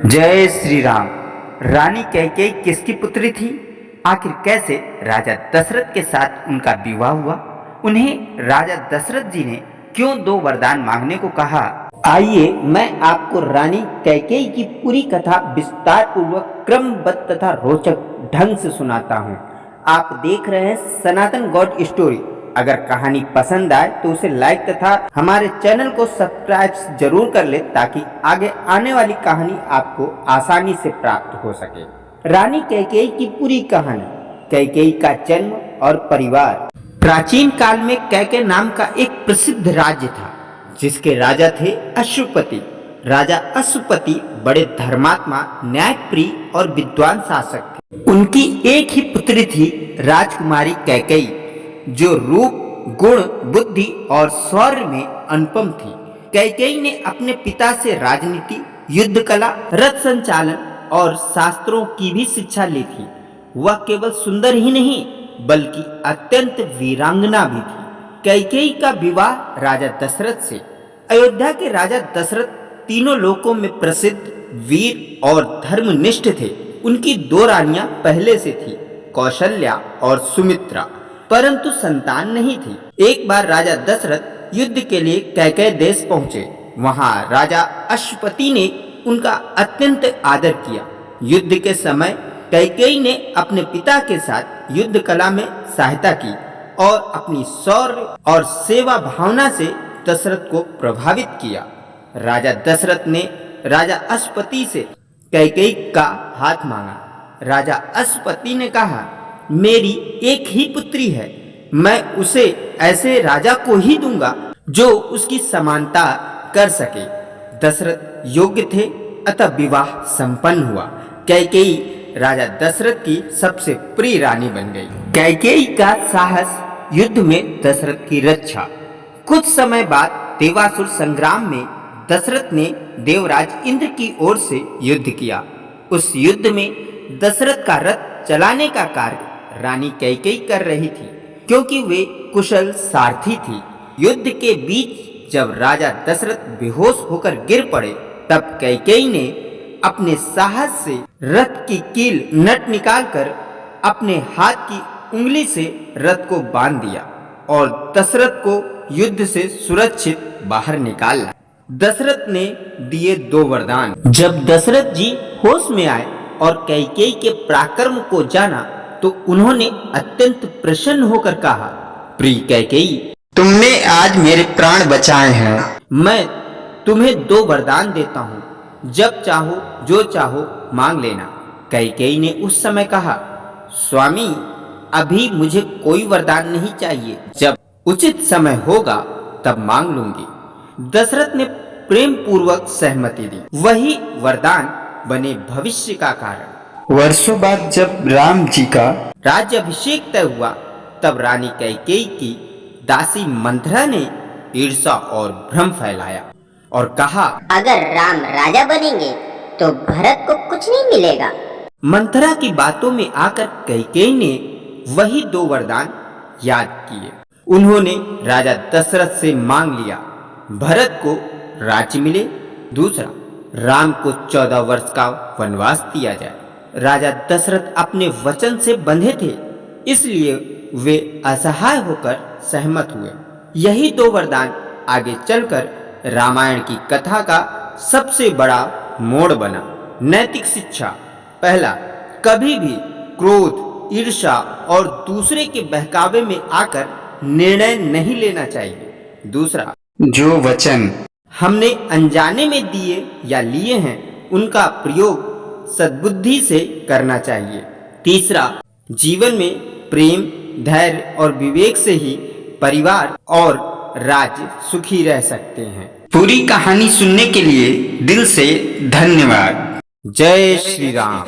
जय श्री राम। रानी कैकेयी किसकी पुत्री थी? आखिर कैसे राजा दशरथ के साथ उनका विवाह हुआ? उन्हें राजा दशरथ जी ने क्यों दो वरदान मांगने को कहा? आइए मैं आपको रानी कैकेयी की पूरी कथा विस्तार पूर्वक क्रमबद्ध तथा रोचक ढंग से सुनाता हूँ। आप देख रहे हैं सनातन गॉड स्टोरी। अगर कहानी पसंद आए तो उसे लाइक तथा हमारे चैनल को सब्सक्राइब जरूर कर ले ताकि आगे आने वाली कहानी आपको आसानी से प्राप्त हो सके। रानी कैकेयी की पूरी कहानी। कैकेयी का जन्म और परिवार। प्राचीन काल में कैकेयी नाम का एक प्रसिद्ध राज्य था जिसके राजा थे अश्वपति। राजा अश्वपति बड़े धर्मात्मा, न्यायप्रिय और विद्वान शासक थे। उनकी एक ही पुत्री थी राजकुमारी कैकेयी, जो रूप, गुण, बुद्धि और शौर्य में अनुपम थी। कैकेयी ने अपने पिता से राजनीति, युद्ध कला, रथ संचालन और शास्त्रों की भी शिक्षा ली थी। वह केवल सुंदर ही नहीं बल्कि अत्यंत वीरांगना भी थी। कैकेयी का विवाह राजा दशरथ से। अयोध्या के राजा दशरथ तीनों लोकों में प्रसिद्ध, वीर और धर्मनिष्ठ थे। उनकी दो रानियां पहले से थी, कौशल्या और सुमित्रा, परंतु संतान नहीं थी। एक बार राजा दशरथ युद्ध के लिए कैकेयी देश पहुंचे। वहां राजा अश्वपति ने उनका अत्यंत आदर किया। युद्ध के समय कैकेयी ने अपने पिता के साथ युद्ध कला में सहायता की और अपनी शौर्य और सेवा भावना से दशरथ को प्रभावित किया। राजा दशरथ ने राजा अश्वपति से कैकेयी का हाथ मांगा। राजा अश्वपति ने कहा, मेरी एक ही पुत्री है, मैं उसे ऐसे राजा को ही दूंगा जो उसकी समानता कर सके। दशरथ योग्य थे, अतः विवाह संपन्न हुआ। कैकेयी राजा दशरथ की सबसे प्रिय रानी बन गई। कैकेयी का साहस, युद्ध में दशरथ की रक्षा। कुछ समय बाद देवासुर संग्राम में दशरथ ने देवराज इंद्र की ओर से युद्ध किया। उस युद्ध में दशरथ का रथ चलाने का कार्य रानी कैकेयी कर रही थी, क्योंकि वे कुशल सारथी थी। युद्ध के बीच जब राजा दशरथ बेहोश होकर गिर पड़े, तब कैकेयी ने अपने साहस से रथ की कील नट निकालकर अपने हाथ की उंगली से रथ को बांध दिया और दशरथ को युद्ध से सुरक्षित बाहर निकाला। दशरथ ने दिए दो वरदान। जब दशरथ जी होश में आए और कैकेयी के पराक्रम को जाना तो उन्होंने अत्यंत प्रसन्न होकर कहा, प्रिय कैकेयी, तुमने आज मेरे प्राण बचाए हैं। मैं तुम्हें दो वरदान देता हूँ, जब चाहो जो चाहो मांग लेना। कैकेयी ने उस समय कहा, स्वामी, अभी मुझे कोई वरदान नहीं चाहिए, जब उचित समय होगा तब मांग लूंगी। दशरथ ने प्रेम पूर्वक सहमति दी। वही वरदान बने भविष्य का कारण। वर्षों बाद जब राम जी का राज्याभिषेक तय हुआ, तब रानी कैकेयी की दासी मंथरा ने ईर्ष्या और भ्रम फैलाया और कहा, अगर राम राजा बनेंगे तो भरत को कुछ नहीं मिलेगा। मंथरा की बातों में आकर कैकेयी ने वही दो वरदान याद किए। उन्होंने राजा दशरथ से मांग लिया, भरत को राज्य मिले, दूसरा राम को 14 वर्ष का वनवास दिया जाए। राजा दशरथ अपने वचन से बंधे थे, इसलिए वे असहाय होकर सहमत हुए। यही दो वरदान आगे चलकर रामायण की कथा का सबसे बड़ा मोड़ बना। नैतिक शिक्षा। पहला, कभी भी क्रोध, ईर्ष्या और दूसरे के बहकावे में आकर निर्णय नहीं लेना चाहिए। दूसरा, जो वचन हमने अनजाने में दिए या लिए हैं, उनका प्रयोग सद्बुद्धि से करना चाहिए। तीसरा, जीवन में प्रेम, धैर्य और विवेक से ही परिवार और राज्य सुखी रह सकते हैं। पूरी कहानी सुनने के लिए दिल से धन्यवाद। जय श्री राम।